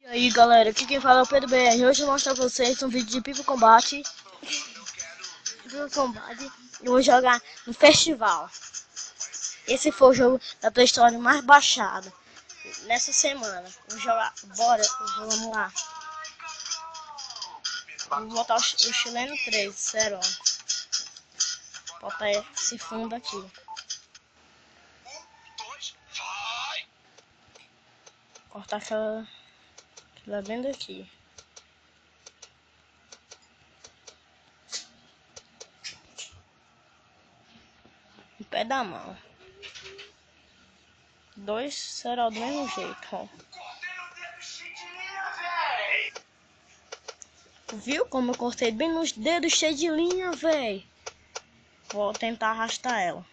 E aí galera, aqui quem fala é o Pedro BR. Hoje eu vou mostrar pra vocês um vídeo de Pipo Combate. Eu vou jogar no festival. Esse foi o jogo da Play Store mais baixado nessa semana. Vou jogar, bora, vamos lá. Vou botar o chileno 3, sério. Botar esse fundo aqui. Cortar aquela bem daqui. No pé da mão. Dois será do mesmo jeito, ó. Viu como eu cortei bem nos dedos, cheio de linha, velho? Vou tentar arrastar ela.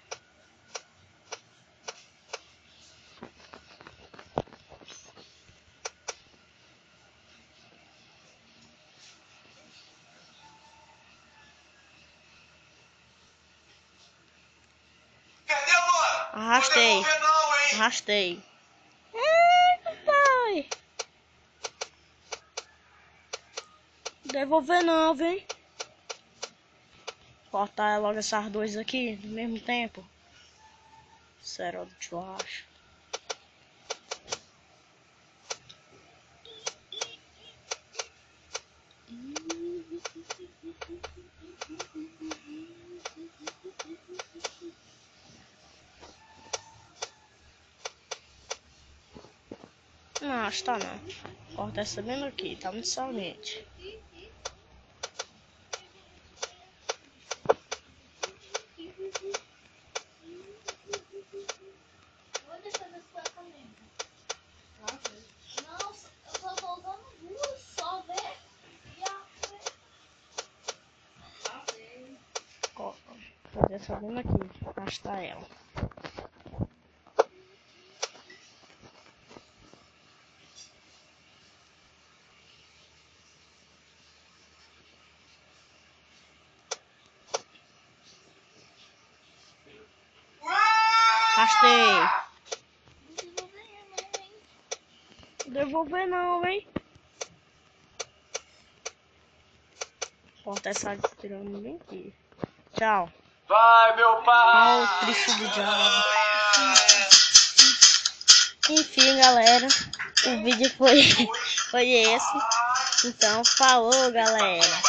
Arrastei. Arrastei. Pai. Devolver não, vem. Cortar logo essas duas aqui no mesmo tempo. Sério, do churrasco. Não, acho que tá não. Corta essa bem aqui, tá muito saliente. Fazer essa bem aqui, arrastar ela. Arrastei. Devolver não, hein? Corta essa tirando bem aqui. Tchau. Vai, meu pai! Oh, triste do diabo. Enfim, galera, o vídeo foi esse. Então, falou, galera.